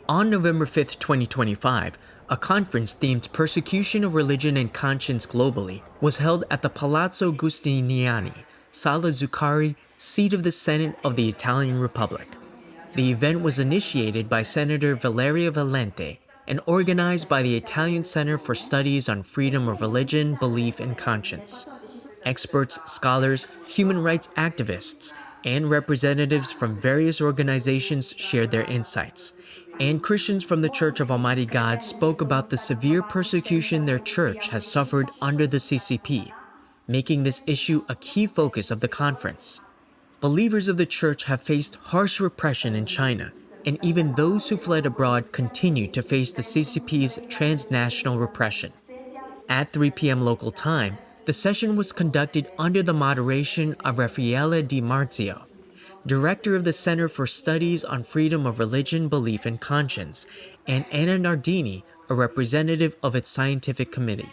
On November 5, 2025, a conference themed Persecution of Religion and Conscience Globally was held at the Palazzo Giustiniani, Sala Zuccari, seat of the Senate of the Italian Republic. The event was initiated by Senator Valeria Valente and organized by the Italian Center for Studies on Freedom of Religion, Belief, and Conscience. Experts, scholars, human rights activists, and representatives from various organizations shared their insights. And Christians from the Church of Almighty God spoke about the severe persecution their church has suffered under the CCP, making this issue a key focus of the conference. Believers of the church have faced harsh repression in China, and even those who fled abroad continue to face the CCP's transnational repression. At 3 p.m. local time, the session was conducted under the moderation of Raffaele Di Marzio, director of the Center for Studies on Freedom of Religion, Belief, and Conscience, and Anna Nardini, a representative of its scientific committee.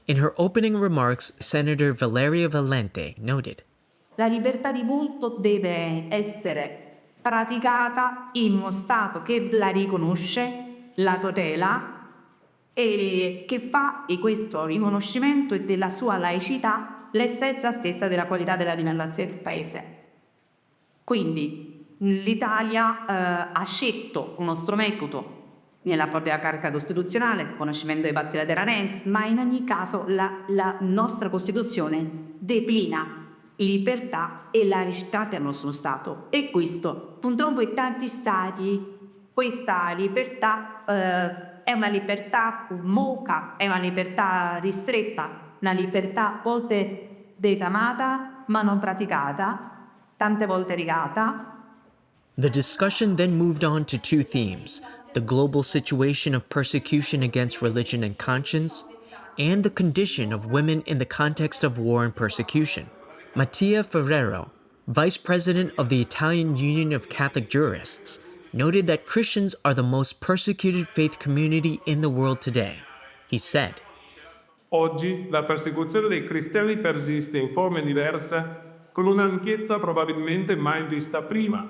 In her opening remarks, Senator Valeria Valente noted, La libertà di culto deve essere praticata in uno Stato che la riconosce, la tutela e che fa di questo riconoscimento e della sua laicità l'essenza stessa della qualità della democrazia del Paese. Quindi l'Italia ha scelto uno strumento nella propria Carta Costituzionale, il riconoscimento dei patti lateranensi, ma in ogni caso la nostra Costituzione declina libertà e laicità del nostro Stato. E questo, purtroppo in tanti Stati, questa libertà è una libertà moca, è una libertà ristretta, una libertà a volte declamata ma non praticata, tante volte negata. The discussion then moved on to two themes: the global situation of persecution against religion and conscience, and the condition of women in the context of war and persecution. Mattia Ferrero, vice president of the Italian Union of Catholic Jurists, noted that Christians are the most persecuted faith community in the world today. He said, Oggi la persecuzione dei cristiani persiste in forme diverse, con un'ampiezza probabilmente mai vista prima.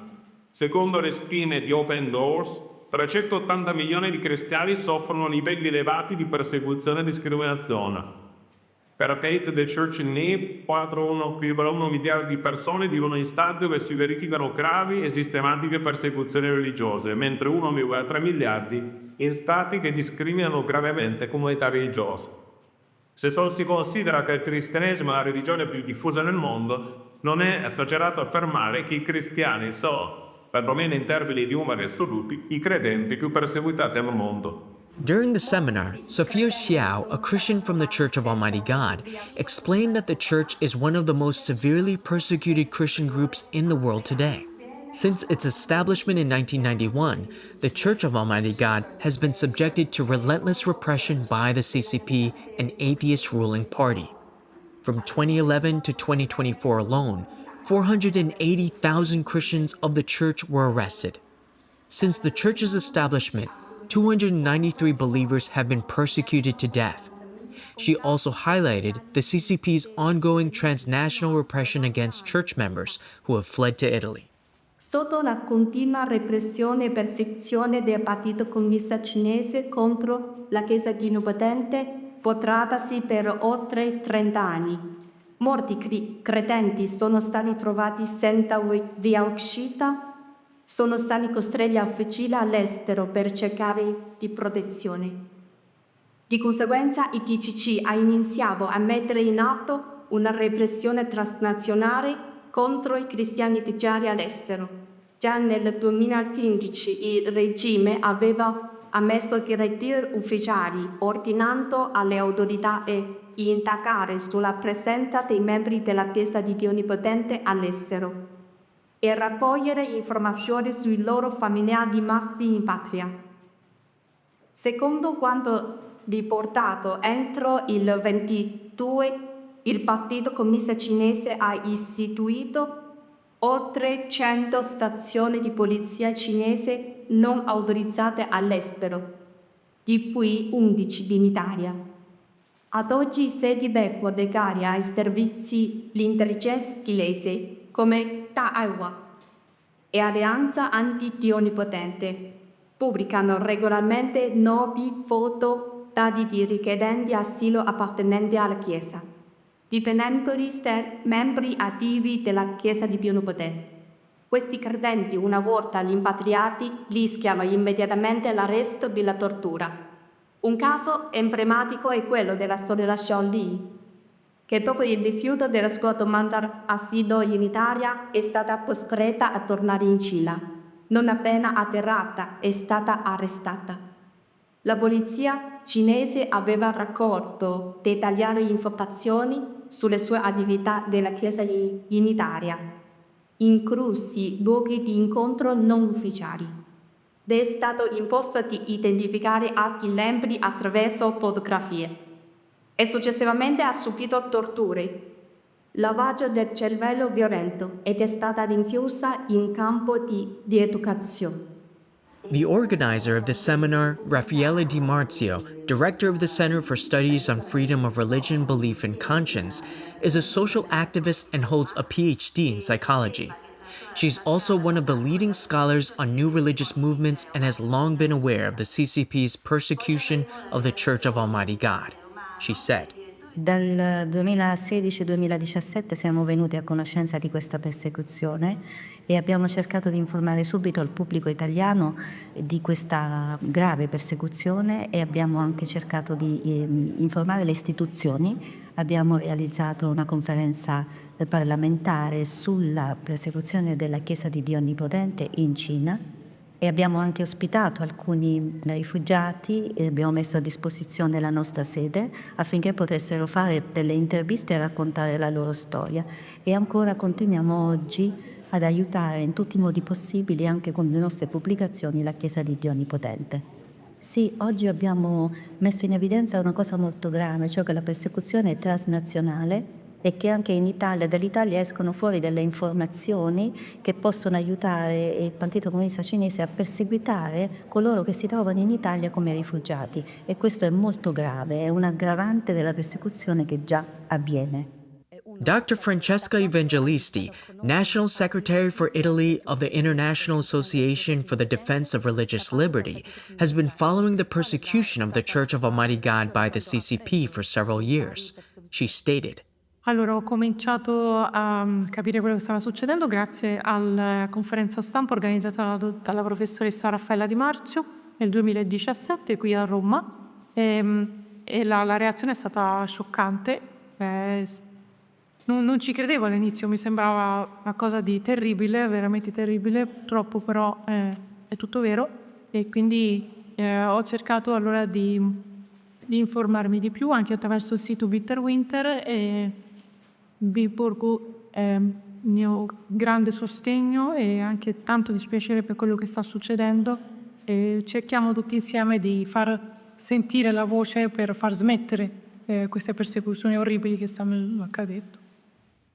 Secondo le stime di Open Doors, 380 milioni di cristiani soffrono livelli elevati di persecuzione e discriminazione. Per Update the Church in Need, 4,1 miliardi di persone vivono in stati dove si verificano gravi e sistematiche persecuzioni religiose, mentre 1,3 miliardi in stati che discriminano gravemente comunità religiose. Se solo si considera che il cristianesimo è la religione più diffusa nel mondo, non è esagerato affermare che i cristiani sono, perlomeno in termini di numeri assoluti, i credenti più perseguitati al mondo. During the seminar, Sophia Xiao, a Christian from the Church of Almighty God, explained that the church is one of the most severely persecuted Christian groups in the world today. Since its establishment in 1991, the Church of Almighty God has been subjected to relentless repression by the CCP, an atheist ruling party. From 2011 to 2024 alone, 480,000 Christians of the church were arrested. Since the church's establishment, 293 believers have been persecuted to death. She also highlighted the CCP's ongoing transnational repression against church members who have fled to Italy. Sotto la continua repressione e persecuzione del Partito Comunista Cinese contro la Chiesa di Onnipotente, portatasi per oltre 30 anni, molti credenti sono stati trovati senza via uscita, sono stati costretti a fuggire all'estero per cercare di protezione. Di conseguenza il PCC ha iniziato a mettere in atto una repressione transnazionale contro i cristiani italiani all'estero. Già nel 2015 il regime aveva ammesso i ritiri ufficiali, ordinando alle autorità di indagare sulla presenza dei membri della Chiesa di Dio Onnipotente all'estero e raccogliere informazioni sui loro familiari rimasti in patria. Secondo quanto riportato entro il 22, il Partito Comunista Cinese ha istituito oltre 100 stazioni di polizia cinese non autorizzate all'estero, di cui 11 in Italia. Ad oggi i sedi web dedicati ai servizi l'intelligenza cinese come Taiwan e Alleanza Anti-Dio Onnipotente Pubblicano regolarmente nomi, foto, dati di richiedenti asilo appartenenti alla Chiesa, dipenenti membri attivi della Chiesa di Pio Nobodè. Questi credenti, una volta rimpatriati, rischiano immediatamente l'arresto e la tortura. Un caso emblematico è quello della sorella Shaolin, che dopo il rifiuto dello scuoto mandare asilo in Italia è stata costretta a tornare in Cina. Non appena atterrata è stata arrestata. La polizia cinese aveva raccolto dettagliate informazioni sulle sue attività della Chiesa in Italia, inclusi luoghi di incontro non ufficiali. Le è stato imposto di identificare altri membri attraverso fotografie e successivamente ha subito torture, lavaggio del cervello violento ed è stata rinchiusa in campo di rieducazione. The organizer of the seminar, Raffaele Di Marzio, director of the Center for Studies on Freedom of Religion, Belief, and Conscience, is a social activist and holds a PhD in psychology. She's also one of the leading scholars on new religious movements and has long been aware of the CCP's persecution of the Church of Almighty God. She said, Dal 2016-2017 siamo venuti a conoscenza di questa persecuzione e abbiamo cercato di informare subito il pubblico italiano di questa grave persecuzione e abbiamo anche cercato di informare le istituzioni. Abbiamo realizzato una conferenza parlamentare sulla persecuzione della Chiesa di Dio Onnipotente in Cina. E abbiamo anche ospitato alcuni rifugiati e abbiamo messo a disposizione la nostra sede affinché potessero fare delle interviste e raccontare la loro storia. E ancora continuiamo oggi ad aiutare in tutti i modi possibili, anche con le nostre pubblicazioni, la Chiesa di Dio Onnipotente. Sì, oggi abbiamo messo in evidenza una cosa molto grave, cioè che la persecuzione è transnazionale e che anche in Italia, dall'Italia escono fuori delle informazioni che possono aiutare il Partito Comunista Cinese a perseguitare coloro che si trovano in Italia come rifugiati e questo è molto grave, è un aggravante della persecuzione che già avviene. Dr. Francesca Evangelisti, National Secretary for Italy of the International Association for the Defense of Religious Liberty, has been following the persecution of the Church of Almighty God by the CCP for several years. She stated, Allora, ho cominciato a capire quello che stava succedendo grazie alla conferenza stampa organizzata dalla professoressa Raffaella Di Marzio nel 2017 qui a Roma e la reazione è stata scioccante. Non ci credevo all'inizio, mi sembrava una cosa di terribile, veramente terribile, purtroppo però è tutto vero e quindi ho cercato allora di informarmi di più anche attraverso il sito Bitter Winter e Biburgo è mio grande sostegno e anche tanto dispiacere per quello che sta succedendo e cerchiamo tutti insieme di far sentire la voce per far smettere queste persecuzioni orribili che stanno accadendo.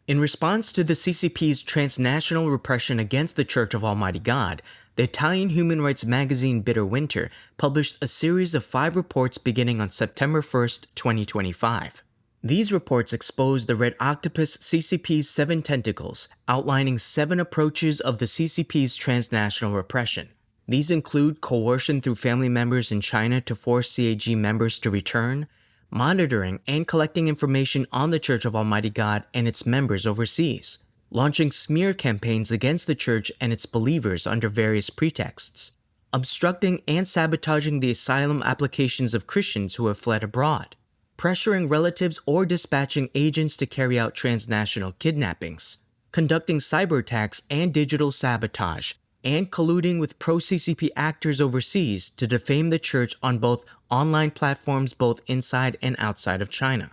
in response to the CCP's transnational repression against the Church of Almighty God, the Italian human rights magazine Bitter Winter published a series of 5 reports beginning on September 1st, 2025. These reports expose the Red Octopus CCP's 7 tentacles, outlining 7 approaches of the CCP's transnational repression. These include coercion through family members in China to force CAG members to return, monitoring and collecting information on the Church of Almighty God and its members overseas, launching smear campaigns against the Church and its believers under various pretexts, obstructing and sabotaging the asylum applications of Christians who have fled abroad, pressuring relatives or dispatching agents to carry out transnational kidnappings, conducting cyber attacks and digital sabotage, and colluding with pro-CCP actors overseas to defame the Church on both online platforms both inside and outside of China.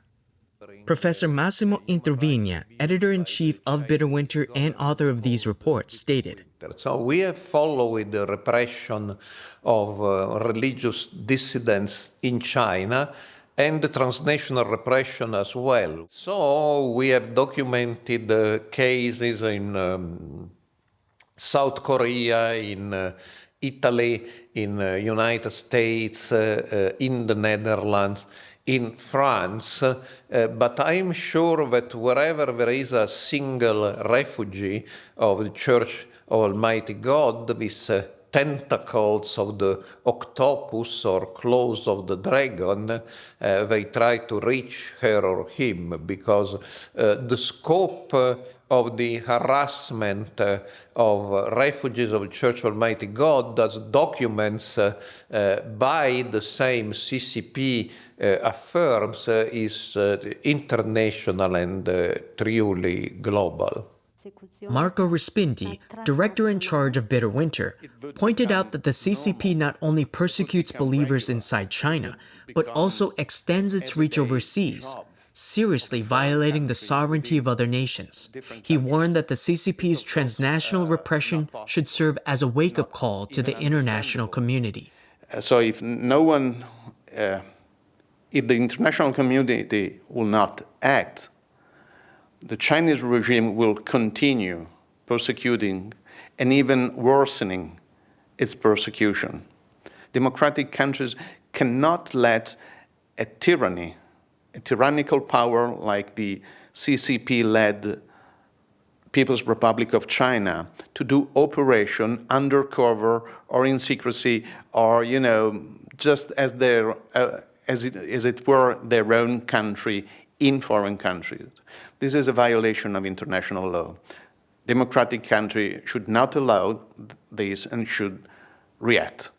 Professor Massimo Introvigna, editor-in-chief of Bitter Winter and author of these reports, stated, So we have followed the repression of religious dissidents in China and the transnational repression as well. So we have documented cases in South Korea, in Italy, in United States, in the Netherlands, in France, but I'm sure that wherever there is a single refugee of the Church of Almighty God, this tentacles of the octopus or claws of the dragon, they try to reach her or him, because the scope of the harassment of refugees of Church of Almighty God, as documents by the same CCP affirms, is international and truly global. Marco Respinti, director in charge of Bitter Winter, pointed out that the CCP not only persecutes believers inside China, but also extends its reach overseas, seriously violating the sovereignty of other nations. He warned that the CCP's transnational repression should serve as a wake-up call to the international community. So if the international community will not act, the Chinese regime will continue persecuting and even worsening its persecution. Democratic countries cannot let a tyrannical power like the CCP-led People's Republic of China to do operation undercover or in secrecy, or just as it were their own country in foreign countries. This is a violation of international law. Democratic country should not allow this and should react.